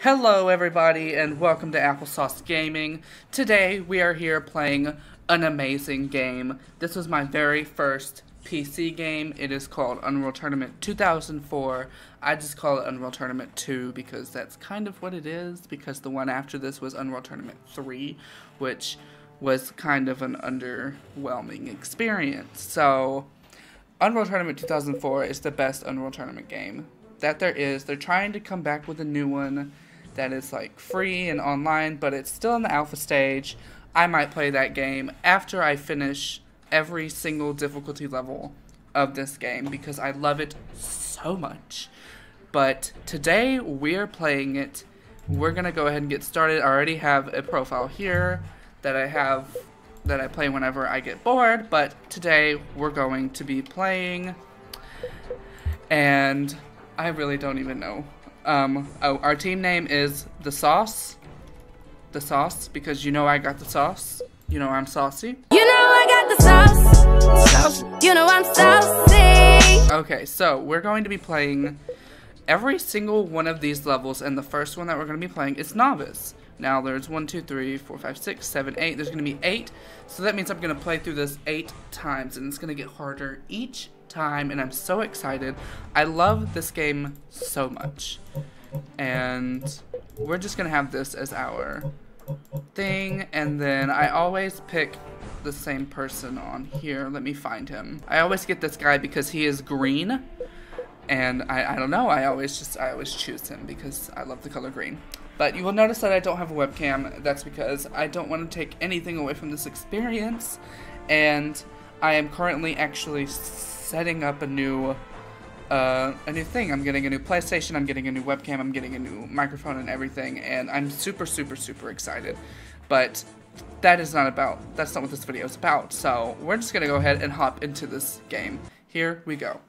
Hello everybody and welcome to Applesauce Gaming. Today we are here playing an amazing game. This was my very first PC game. It is called Unreal Tournament 2004. I just call it Unreal Tournament 2 because that's kind of what it is, because the one after this was Unreal Tournament 3, which was kind of an underwhelming experience. So Unreal Tournament 2004 is the best Unreal Tournament game that there is. They're trying to come back with a new one that is like free and online, but it's still in the alpha stage. I might play that game after I finish every single difficulty level of this game because I love it so much. But today we're playing it. We're gonna go ahead and get started. I already have a profile here that I play whenever I get bored, but today we're going to be playing, and I really don't even know. Our team name is The Sauce. The Sauce, because you know I got the sauce. You know I'm saucy. You know I got the sauce. You know I'm saucy. Okay, so we're going to be playing every single one of these levels, and the first one that we're going to be playing is Novice. Now there's 1, 2, 3, 4, 5, 6, 7, 8. There's going to be 8, so that means I'm going to play through this 8 times, and it's going to get harder each time, and I'm so excited. I love this game so much, and we're just gonna have this as our thing. And then I always pick the same person on here. Let me find him. I always get this guy because he is green, and I don't know, I always choose him because I love the color green. But you will notice that I don't have a webcam. That's because I don't want to take anything away from this experience, and I am currently actually setting up a new thing. I'm getting a new PlayStation, I'm getting a new webcam, I'm getting a new microphone and everything, and I'm super excited. But that's not what this video is about. So we're just gonna go ahead and hop into this game. Here we go.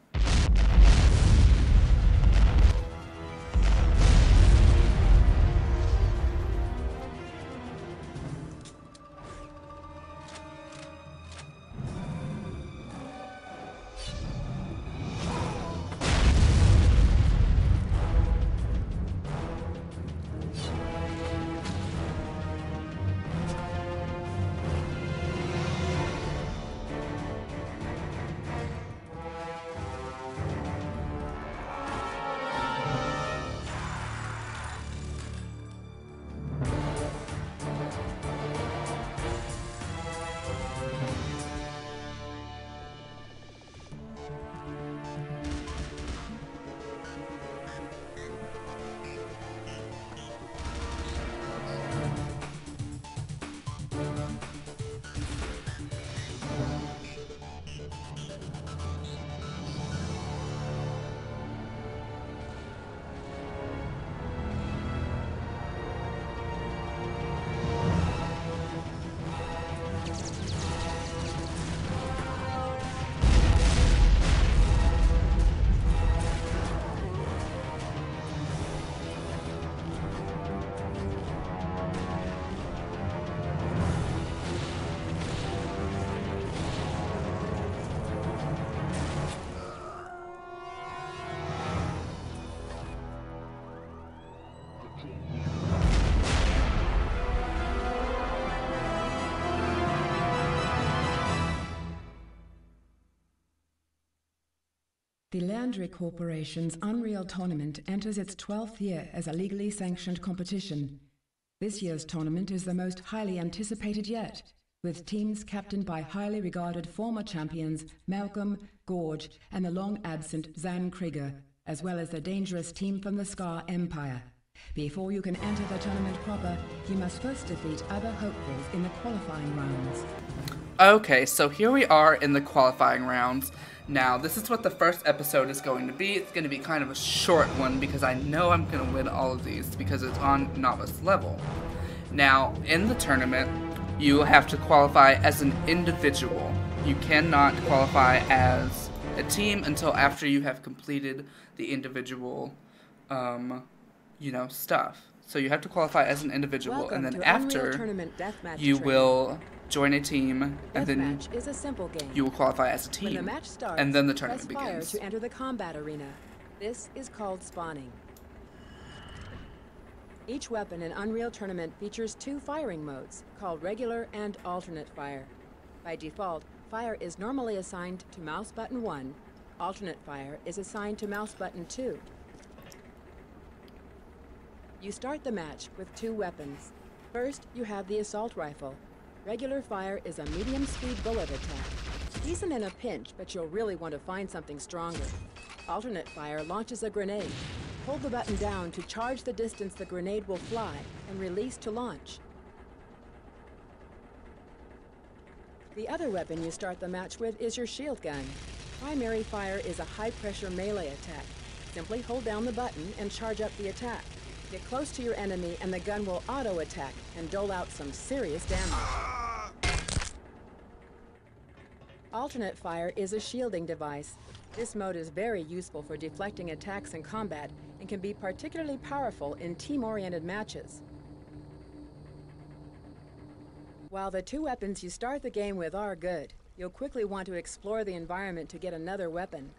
The Landry Corporation's Unreal Tournament enters its 12th year as a legally sanctioned competition. This year's tournament is the most highly anticipated yet, with teams captained by highly regarded former champions Malcolm, Gorge, and the long-absent Zan Krieger, as well as the dangerous team from the Scar Empire. Before you can enter the tournament proper, you must first defeat other hopefuls in the qualifying rounds. Okay, so here we are in the qualifying rounds. Now, this is what the first episode is going to be. It's going to be kind of a short one because I know I'm going to win all of these because it's on novice level. Now, in the tournament, you have to qualify as an individual. You cannot qualify as a team until after you have completed the individual, stuff. So you have to qualify as an individual, Welcome and then to after, Unreal Tournament Deathmatch you training. will join a team, and then Deathmatch is a simple game. you will qualify as a When the team, match starts, and then the press tournament fire begins. to enter the combat arena. This is called spawning. Each weapon in Unreal Tournament features 2 firing modes, called regular and alternate fire. By default, fire is normally assigned to mouse button 1, alternate fire is assigned to mouse button 2. You start the match with 2 weapons. First, you have the assault rifle. Regular fire is a medium-speed bullet attack. Decent in a pinch, but you'll really want to find something stronger. Alternate fire launches a grenade. Hold the button down to charge the distance the grenade will fly and release to launch. The other weapon you start the match with is your shield gun. Primary fire is a high-pressure melee attack. Simply hold down the button and charge up the attack. Get close to your enemy and the gun will auto-attack and dole out some serious damage. Alternate fire is a shielding device. This mode is very useful for deflecting attacks in combat and can be particularly powerful in team-oriented matches. While the 2 weapons you start the game with are good, you'll quickly want to explore the environment to get another weapon.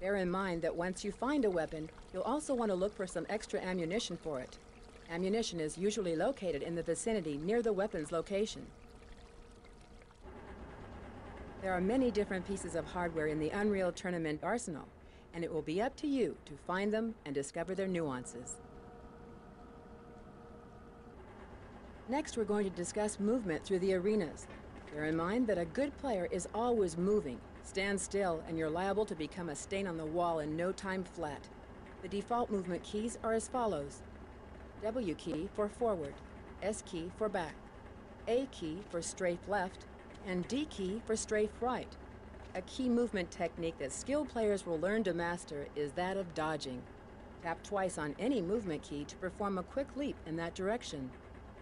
Bear in mind that once you find a weapon, you'll also want to look for some extra ammunition for it. Ammunition is usually located in the vicinity near the weapon's location. There are many different pieces of hardware in the Unreal Tournament arsenal, and it will be up to you to find them and discover their nuances. Next, we're going to discuss movement through the arenas. Bear in mind that a good player is always moving. Stand still, and you're liable to become a stain on the wall in no time flat. The default movement keys are as follows. W key for forward, S key for back, A key for strafe left, and D key for strafe right. A key movement technique that skilled players will learn to master is that of dodging. Tap twice on any movement key to perform a quick leap in that direction.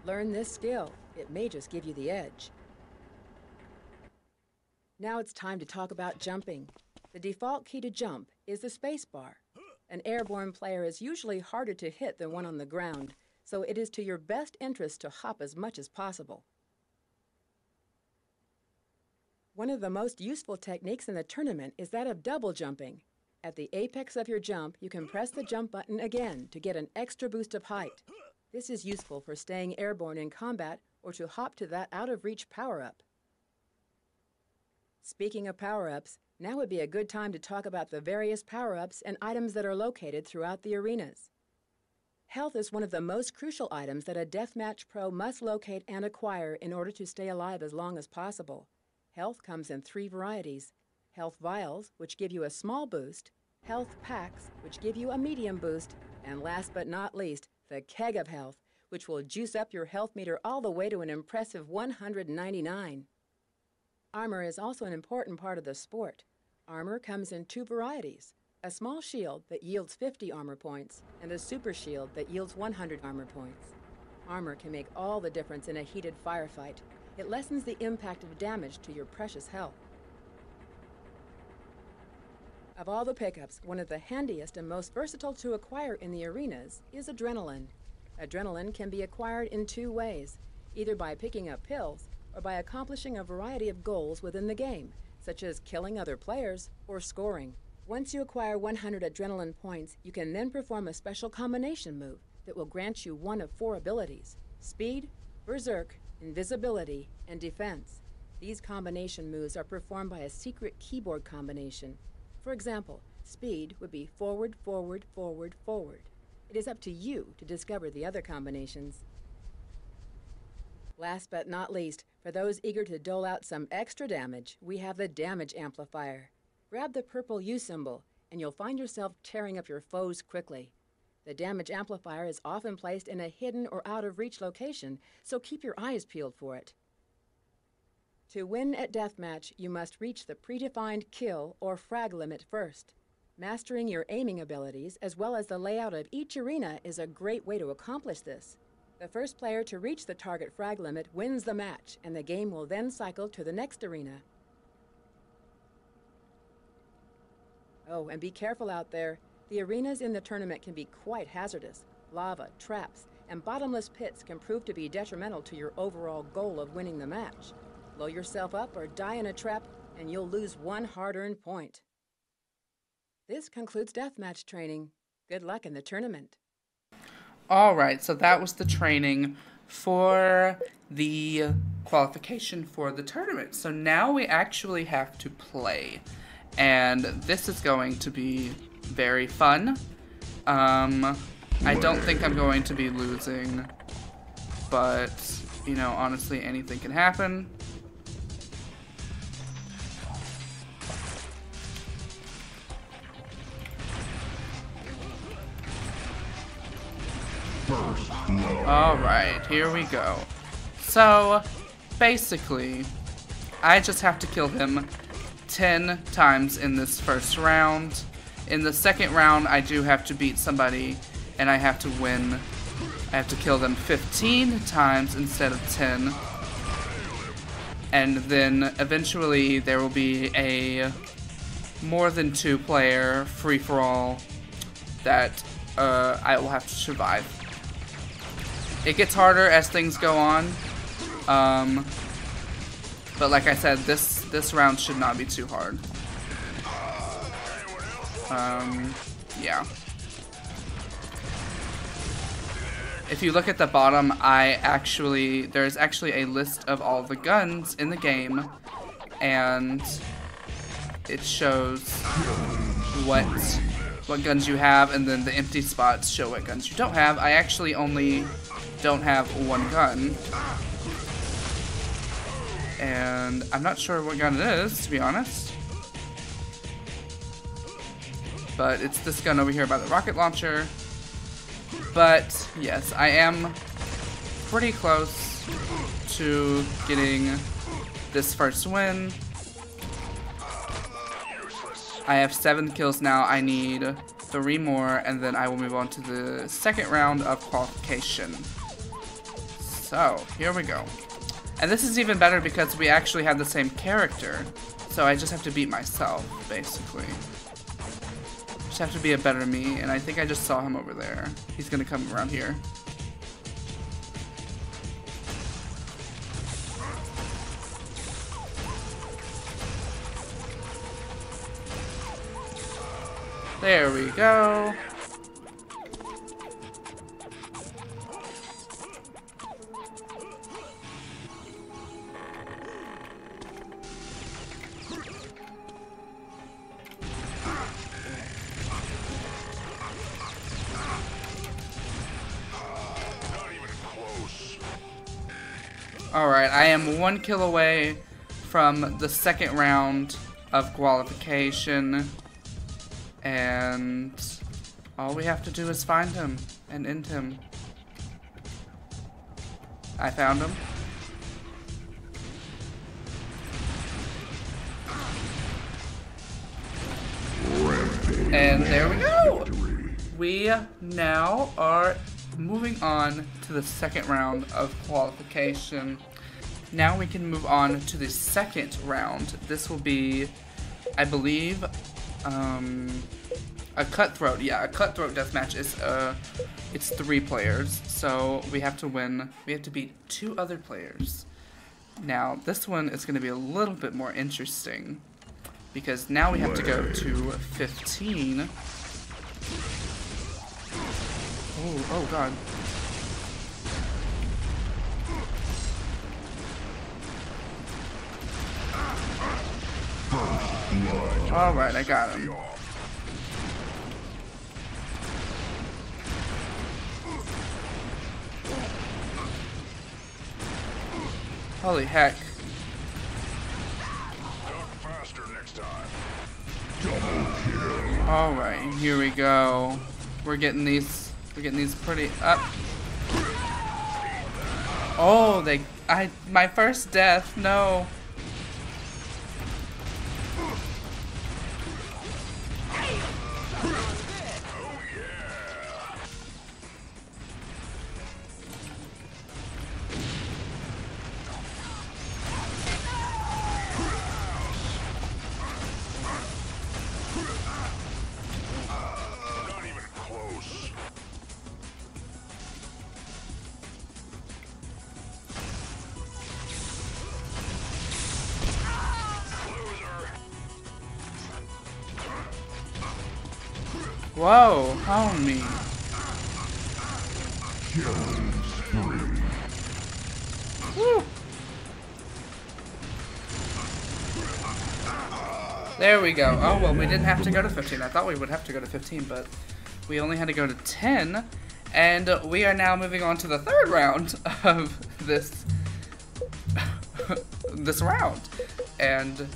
Learn this skill. It may just give you the edge. Now it's time to talk about jumping. The default key to jump is the space bar. An airborne player is usually harder to hit than one on the ground, so it is to your best interest to hop as much as possible. One of the most useful techniques in the tournament is that of double jumping. At the apex of your jump, you can press the jump button again to get an extra boost of height. This is useful for staying airborne in combat or to hop to that out-of-reach power-up. Speaking of power-ups, now would be a good time to talk about the various power-ups and items that are located throughout the arenas. Health is one of the most crucial items that a deathmatch pro must locate and acquire in order to stay alive as long as possible. Health comes in 3 varieties: health vials, which give you a small boost, health packs, which give you a medium boost, and last but not least, the keg of health, which will juice up your health meter all the way to an impressive 199. Armor is also an important part of the sport. Armor comes in 2 varieties: a small shield that yields 50 armor points, and a super shield that yields 100 armor points. Armor can make all the difference in a heated firefight. It lessens the impact of damage to your precious health. Of all the pickups, one of the handiest and most versatile to acquire in the arenas is adrenaline. Adrenaline can be acquired in 2 ways, either by picking up pills or by accomplishing a variety of goals within the game, such as killing other players or scoring. Once you acquire 100 adrenaline points, you can then perform a special combination move that will grant you one of 4 abilities: speed, berserk, invisibility, and defense. These combination moves are performed by a secret keyboard combination. For example, speed would be forward, forward, forward, forward. It is up to you to discover the other combinations. Last but not least, for those eager to dole out some extra damage, we have the damage amplifier. Grab the purple U symbol, and you'll find yourself tearing up your foes quickly. The damage amplifier is often placed in a hidden or out-of-reach location, so keep your eyes peeled for it. To win at Deathmatch, you must reach the predefined kill or frag limit first. Mastering your aiming abilities, as well as the layout of each arena, is a great way to accomplish this. The first player to reach the target frag limit wins the match, and the game will then cycle to the next arena. Oh, and be careful out there. The arenas in the tournament can be quite hazardous. Lava, traps, and bottomless pits can prove to be detrimental to your overall goal of winning the match. Blow yourself up or die in a trap, and you'll lose 1 hard-earned point. This concludes deathmatch training. Good luck in the tournament. Alright, so that was the training for the qualification for the tournament. So now we actually have to play. And this is going to be very fun. I don't think I'm going to be losing. But, you know, honestly, anything can happen. Alright, here we go. So, basically, I just have to kill him 10 times in this first round. In the second round, I do have to beat somebody, and I have to win. I have to kill them 15 times instead of 10. And then, eventually, there will be a more than 2-player free-for-all that I will have to survive. It gets harder as things go on, but like I said, this round should not be too hard. Yeah. If you look at the bottom, there's actually a list of all the guns in the game, and it shows what guns you have, and then the empty spots show what guns you don't have. I actually only don't have one gun, and I'm not sure what gun it is, to be honest, but it's this gun over here by the rocket launcher. But yes, I am pretty close to getting this first win. I have 7 kills now. I need 3 more, and then I will move on to the second round of qualification. So, here we go. And this is even better because we actually have the same character. So I just have to beat myself, basically. Just have to be a better me, and I think I just saw him over there. He's gonna come around here. There we go. Alright, I am 1 kill away from the second round of qualification. And all we have to do is find him and end him. I found him. And there we go! We now are moving on to the second round of qualification. Now we can move on to the second round. This will be, I believe, a cutthroat. Yeah, a cutthroat deathmatch is it's 3 players, so we have to win. We have to beat 2 other players. Now this one is going to be a little bit more interesting because now we have to go to 15. Oh god. Alright, I got him. Holy heck. Alright, here we go. We're getting these pretty up. Oh, my first death, no. Whoa, homie. Woo. There we go. Oh, well, we didn't have to go to 15. I thought we would have to go to 15, but we only had to go to 10. And we are now moving on to the third round of this this round. And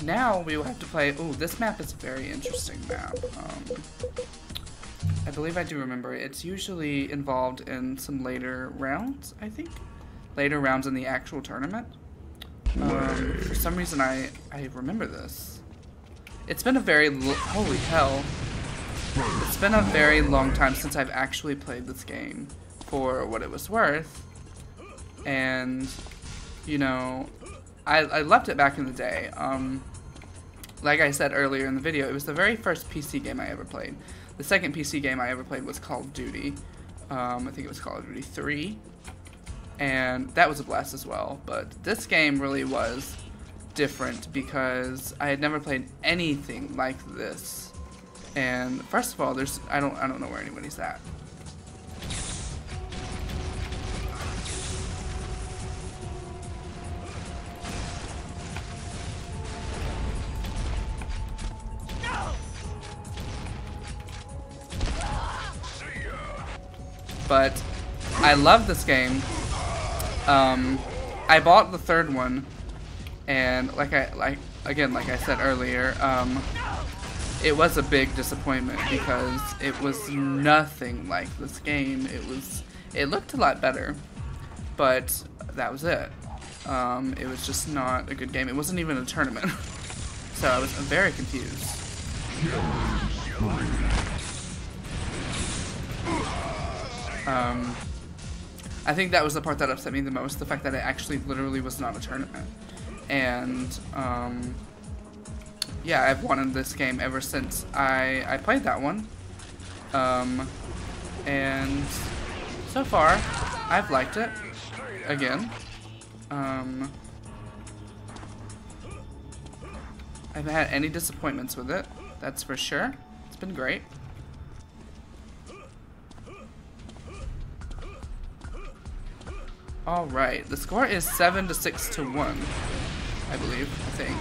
now we will have to play... Ooh, this map is a very interesting map. I believe I do remember it. It's usually involved in some later rounds, I think. Later rounds in the actual tournament. For some reason, I remember this. It's been a very... Holy hell. It's been a very long time since I've actually played this game for what it was worth. And, you know, I loved it back in the day. Like I said earlier in the video, it was the very first PC game I ever played. The second PC game I ever played was Call of Duty. I think it was Call of Duty 3. And that was a blast as well. But this game really was different because I had never played anything like this. And first of all, I don't know where anybody's at. But I love this game. I bought the third one, and like I said earlier, it was a big disappointment because it was nothing like this game. It looked a lot better, but that was it. It was just not a good game. It wasn't even a tournament, so I was very confused. I think that was the part that upset me the most, the fact that it actually literally was not a tournament. And, yeah, I've wanted this game ever since I played that one. And so far, I've liked it. Again. I haven't had any disappointments with it, that's for sure. It's been great. Alright, the score is 7-6-1, I believe, I think.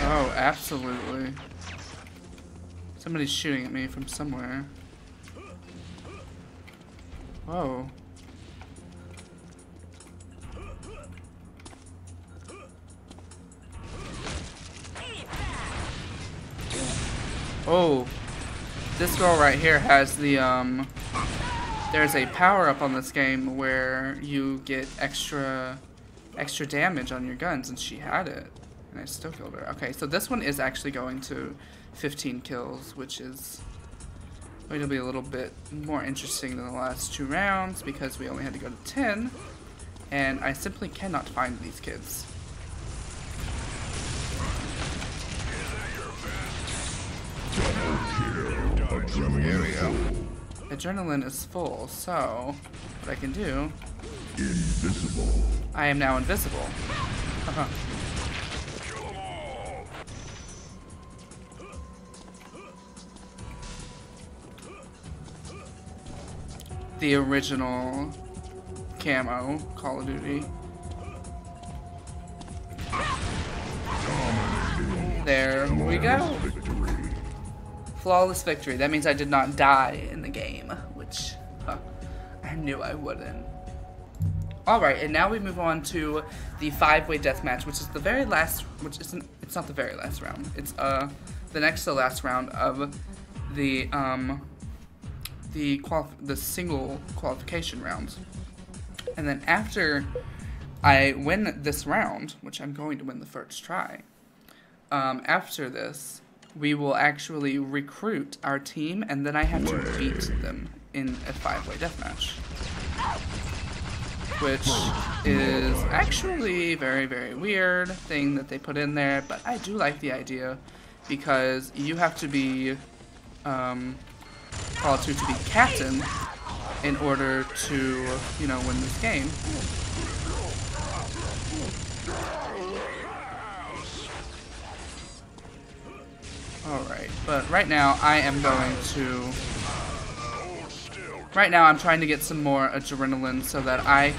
Oh, absolutely. Somebody's shooting at me from somewhere. Whoa. Oh. This girl right here has the, there's a power-up on this game where you get extra damage on your guns, and she had it. And I still killed her. Okay, so this one is actually going to 15 kills, which is going to be a little bit more interesting than the last 2 rounds because we only had to go to 10, and I simply cannot find these kids. Adrenaline is full, so what I can do... Invisible. I am now invisible. The original camo Call of Duty. There we go. Flawless victory. That means I did not die in the game, which I knew I wouldn't. Alright, and now we move on to the 5-way deathmatch, which is the very last, it's not the very last round. It's the next to last round of the single qualification round. And then after I win this round, which I'm going to win the first try, after this, we will actually recruit our team, and then I have to beat them in a 5-way deathmatch. Which is actually very, very weird thing that they put in there, but I do like the idea because you have to be called to be captain in order to, you know, win this game. Alright, but right now I am going to... Right now I'm trying to get some more adrenaline so that I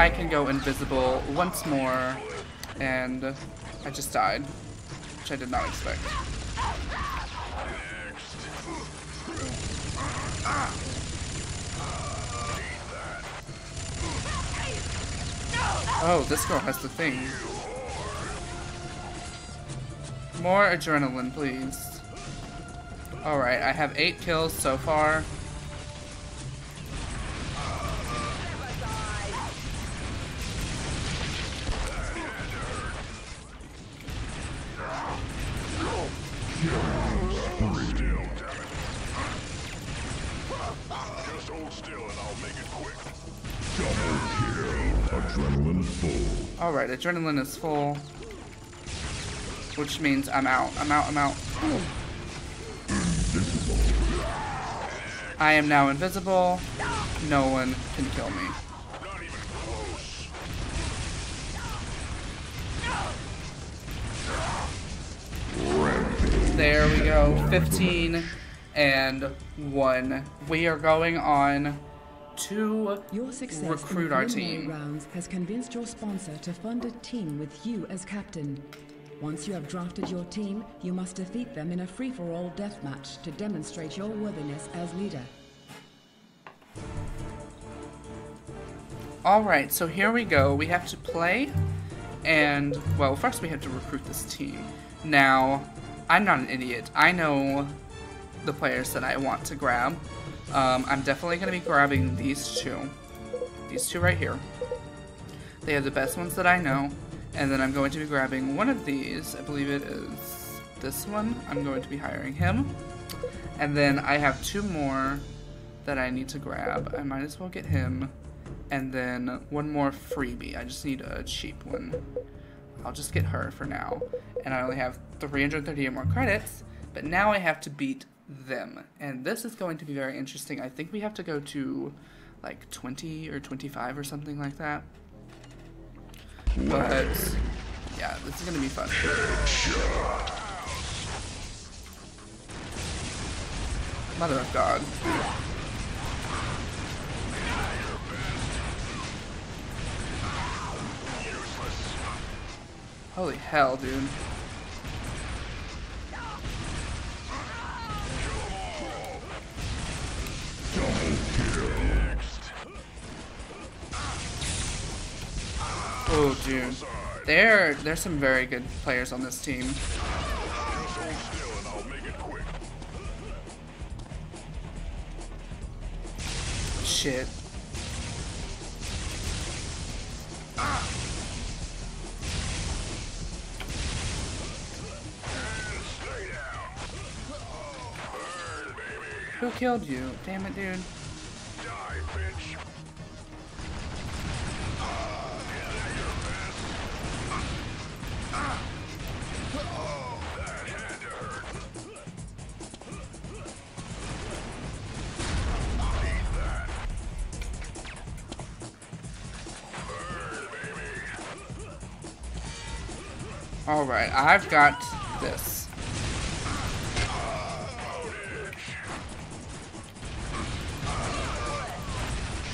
can go invisible once more, and I just died, which I did not expect. Oh, this girl has the thing. More adrenaline, please. Alright, I have 8 kills so far. Just hold still and I'll make it quick. Double kill. Adrenaline full. Alright, adrenaline is full. Which means I'm out. I'm out. I am now invisible. No one can kill me. Not even close. There we go. 15 and 1. We are going on to Your success recruit in the our preliminary team. rounds has convinced your sponsor to fund a team with you as captain. Once you have drafted your team, you must defeat them in a free-for-all deathmatch to demonstrate your worthiness as leader. Alright, so here we go. We have to play, and, well, first we have to recruit this team. Now, I'm not an idiot. I know the players that I want to grab. I'm definitely going to be grabbing these two. These two right here. They are the best ones that I know. And then I'm going to be grabbing one of these. I believe it is this one. I'm going to be hiring him. And then I have 2 more that I need to grab. I might as well get him. And then one more freebie. I just need a cheap one. I'll just get her for now. And I only have 338 more credits. But now I have to beat them. And this is going to be very interesting. I think we have to go to like 20 or 25 or something like that. But, yeah, this is going to be fun. Mother of God. Holy hell, dude. Oh, dude. There's some very good players on this team. Shit. Who killed you? Damn it, dude. Alright, I've got this.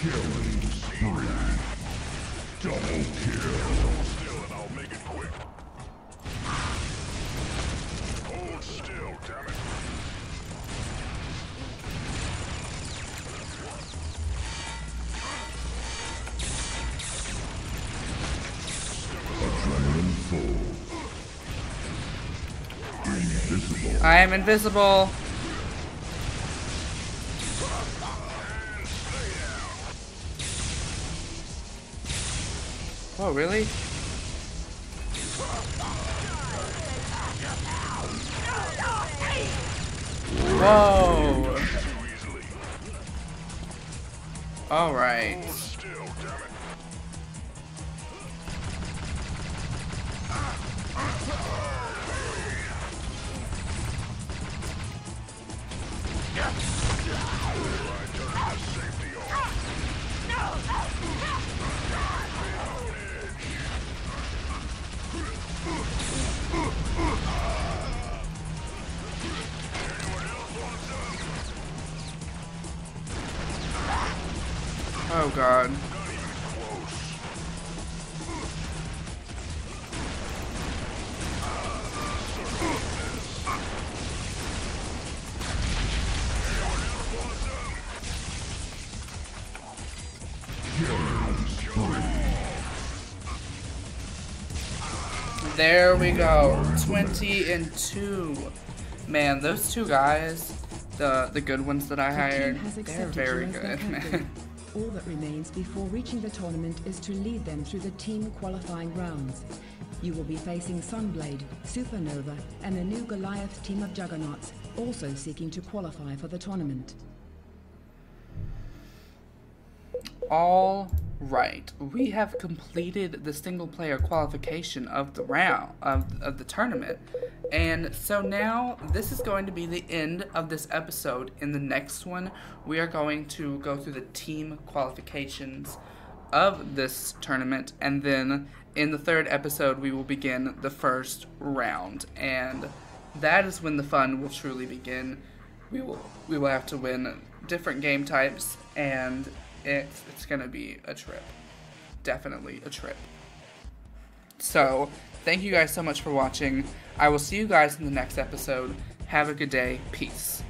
Killing spree. Double kill. Still and I'll make it quick. Hold still, damn it. Adrenaline full. Invisible. I am invisible. Oh, really? Whoa. Alright. Oh god. There we go. 20-2. Man, those two guys, the good ones that I hired, they're very good, man. All that remains before reaching the tournament is to lead them through the team qualifying rounds. You will be facing Sunblade, Supernova, and the new Goliath team of Juggernauts, also seeking to qualify for the tournament. All right, we have completed the single player qualification of the round of the tournament, and so now this is going to be the end of this episode. In the next one, we are going to go through the team qualifications of this tournament, and then in the third episode we will begin the first round, and that is when the fun will truly begin. We will have to win different game types, and it's gonna be a trip. Definitely a trip. So, thank you guys so much for watching. I will see you guys in the next episode. Have a good day. Peace.